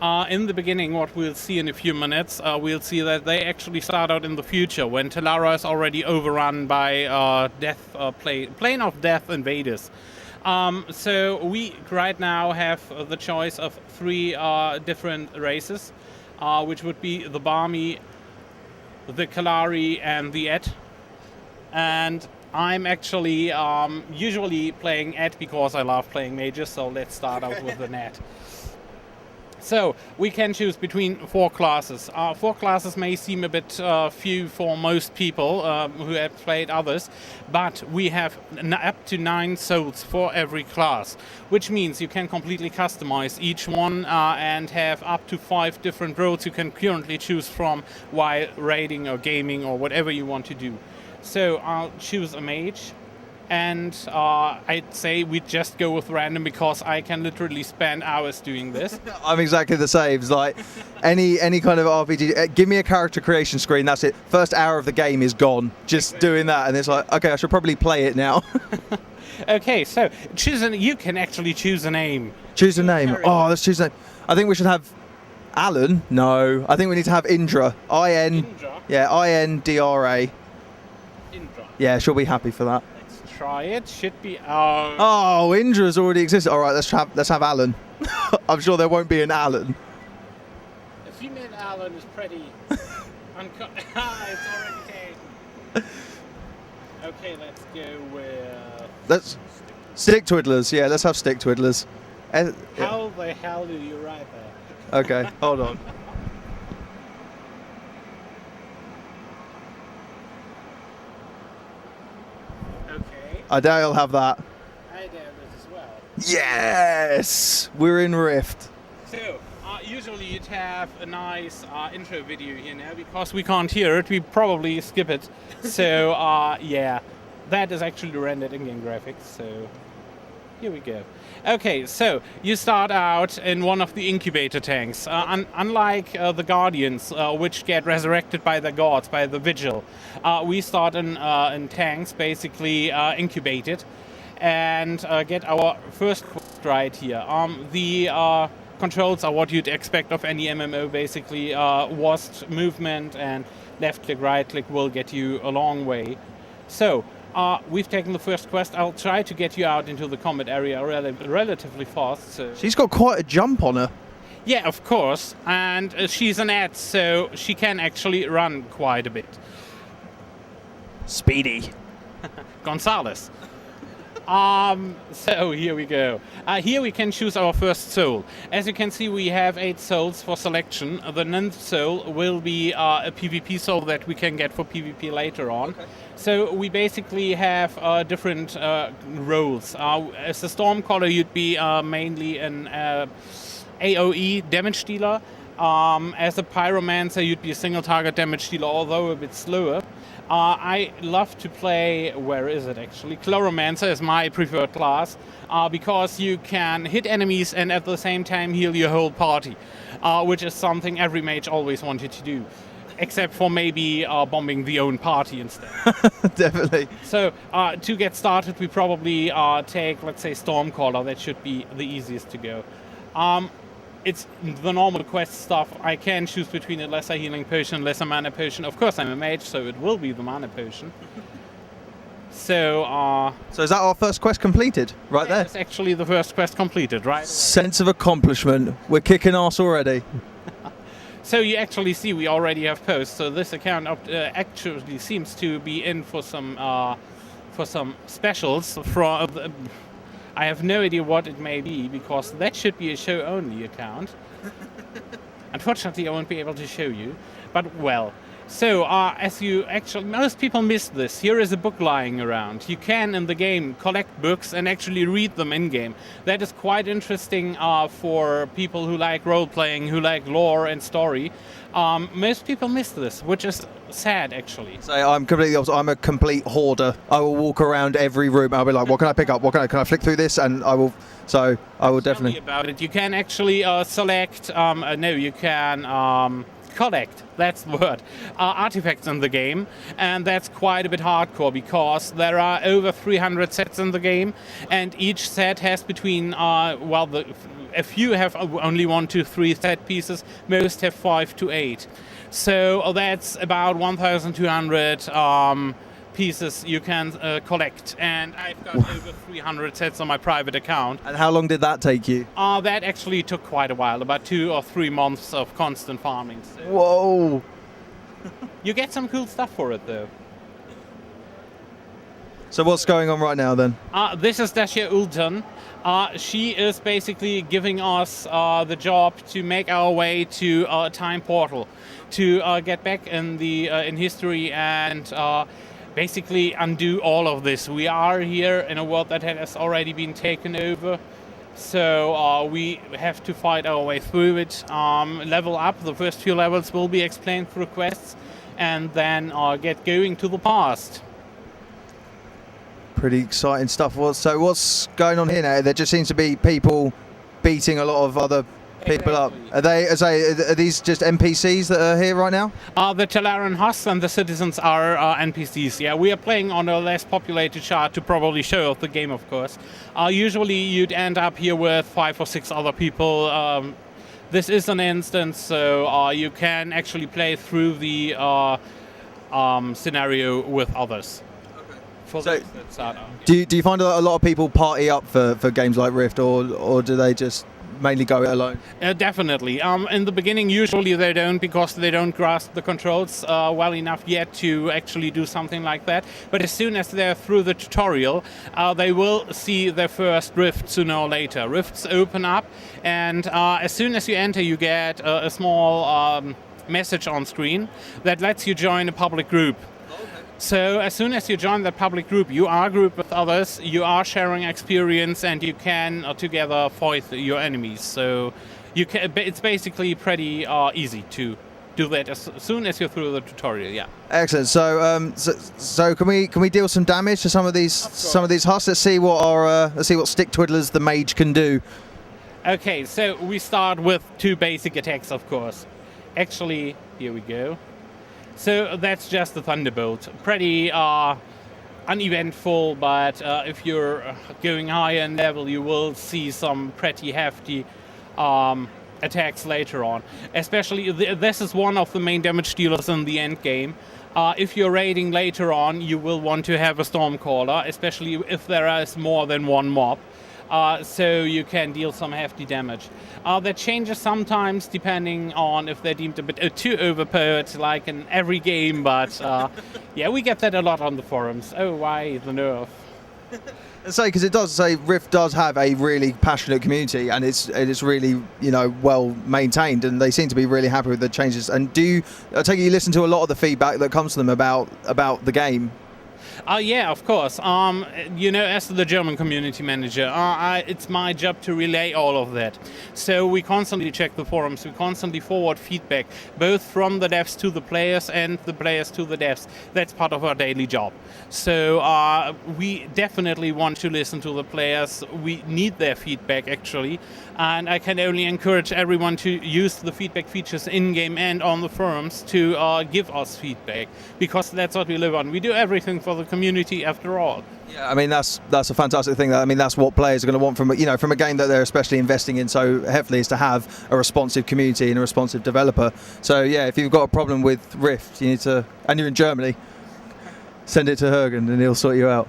In the beginning, what we'll see in a few minutes, we'll see that they actually start out in the future when Telara is already overrun by plane of death invaders. So we right now have the choice of 3 different races, which would be the Barmy, the Kalari, and the Et. And I'm actually usually playing Et because I love playing mages, so let's start out with the Net. So we can choose between 4 classes. 4 classes may seem a bit few for most people who have played others, but we have up to 9 souls for every class, which means you can completely customize each one and have up to 5 different roles you can currently choose from while raiding or gaming or whatever you want to do. So I'll choose a mage. And I'd say we just go with random because I can literally spend hours doing this. I'm exactly the same. It's like any kind of RPG, give me a character creation screen, that's it. First hour of the game is gone. Just doing that, and it's like, okay, I should probably play it now. Okay, so you can actually choose a name. Choose a name. Oh, let's choose a name. I think we should have Alan. No, I think we need to have Indra. Indra? Yeah, Indra. Indra. Yeah, she'll be happy for that. Try it. Should be. Oh, Indra's already existed. All right, let's have Alan. I'm sure there won't be an Alan. A female Alan is pretty. It's already taken. Okay, let's go with. Let's StickTwiddlers. Yeah, let's have StickTwiddlers. How the hell did you write that? Okay, hold on. I doubt he'll have that. I doubt it as well. Yes! We're in Rift. So, usually you'd have a nice intro video here now. Because we can't hear it, we probably skip it. So, yeah, that is actually rendered in-game graphics. So, here we go. Okay, so you start out in one of the incubator tanks. Unlike the Guardians, which get resurrected by the gods, by the Vigil, we start in tanks, basically incubated, and get our first quest right here. The controls are what you'd expect of any MMO, basically. WASD movement and left click, right click will get you a long way. So, we've taken the first quest. I'll try to get you out into the combat area relatively fast. So. She's got quite a jump on her. Yeah, of course. And she's an ad, so she can actually run quite a bit. Speedy. Gonzalez. So here we go. Here we can choose our first soul. As you can see, we have 8 souls for selection. The 9th soul will be a PvP soul that we can get for PvP later on. Okay. So we basically have different roles. As a Stormcaller, you'd be mainly an AoE damage dealer. As a Pyromancer, you'd be a single target damage dealer, although a bit slower. I love to play, where is it actually? Chloromancer is my preferred class, because you can hit enemies and at the same time heal your whole party, which is something every mage always wanted to do. Except for maybe bombing the own party instead. Definitely. So to get started, we probably take, let's say, Stormcaller. That should be the easiest to go. It's the normal quest stuff. I can choose between a lesser healing potion, lesser mana potion. Of course, I'm a mage, so it will be the mana potion. So is that our first quest completed? Right there? It's actually the first quest completed, right? Sense of accomplishment. We're kicking ass already. So you actually see we already have posts. So this account actually seems to be in for some specials. I have no idea what it may be, because that should be a show-only account. Unfortunately, I won't be able to show you. But, well, so as you actually... Most people miss this. Here is a book lying around. You can, in the game, collect books and actually read them in-game. That is quite interesting for people who like role-playing, who like lore and story. Most people miss this, which is sad, actually. So I'm completely opposite. I'm a complete hoarder. I will walk around every room. I'll be like, what can I pick up? Can I flick through this? And I will. So I will definitely. Tell me about it. You can actually select. No, you can collect, that's the word, artifacts in the game, and that's quite a bit hardcore because there are over 300 sets in the game, and each set has between, a few have only 1, 2, 3 set pieces, most have 5 to 8. So that's about 1,200 pieces you can collect, and I've got over 300 sets on my private account. And how long did that take you? That actually took quite a while, about 2 or 3 months of constant farming. So Whoa! you get some cool stuff for it, though. So what's going on right now then? This is Dacia Ulton. She is basically giving us the job to make our way to a time portal, to get back in the in history and basically undo all of this. We are here in a world that has already been taken over, so we have to fight our way through it, level up. The first few levels will be explained through quests, and then get going to the past. Pretty exciting stuff. So what's going on here now? There just seems to be people beating a lot of other people up. Are these just NPCs that are here right now? The Talaran hosts and the citizens are NPCs. Yeah, we are playing on a less populated chart to probably show off the game, of course. Usually you'd end up here with 5 or 6 other people. This is an instance, so you can actually play through the scenario with others. So, do you find a lot of people party up for games like Rift, or do they just mainly go it alone? Definitely. In the beginning, usually they don't, because they don't grasp the controls well enough yet to actually do something like that. But as soon as they're through the tutorial, they will see their first rift sooner or later. Rifts open up, and as soon as you enter, you get a small message on screen that lets you join a public group. So as soon as you join the public group, you are grouped with others, you are sharing experience, and you can together fight your enemies. So it's basically pretty easy to do that as soon as you're through the tutorial. Yeah. Excellent. So can we deal some damage to some of these husks? Let's see what StickTwiddlers the mage can do. Okay, so we start with 2 basic attacks, of course. Actually, here we go. So that's just the Thunderbolt. Pretty uneventful, but if you're going higher in level, you will see some pretty hefty attacks later on. Especially, this is one of the main damage dealers in the end game. If you're raiding later on, you will want to have a Stormcaller, especially if there is more than one mob. So you can deal some hefty damage. That changes sometimes depending on if they're deemed a bit too overpowered, like in every game, but yeah, we get that a lot on the forums. Oh, why the nerf? Because it does say Rift does have a really passionate community, and it's really, well maintained, and they seem to be really happy with the changes. And I take it you listen to a lot of the feedback that comes to them about the game? Yeah, of course. As the German community manager, it's my job to relay all of that. So we constantly check the forums, we constantly forward feedback, both from the devs to the players and the players to the devs. That's part of our daily job. So we definitely want to listen to the players. We need their feedback, actually. And I can only encourage everyone to use the feedback features in-game and on the forums to give us feedback, because that's what we live on. We do everything for the community after all. Yeah, I mean that's a fantastic thing. That's what players are going to want from a game that they're especially investing in so heavily, is to have a responsive community and a responsive developer. So yeah, if you've got a problem with Rift, you need to, and you're in Germany, send it to Hergen and he'll sort you out.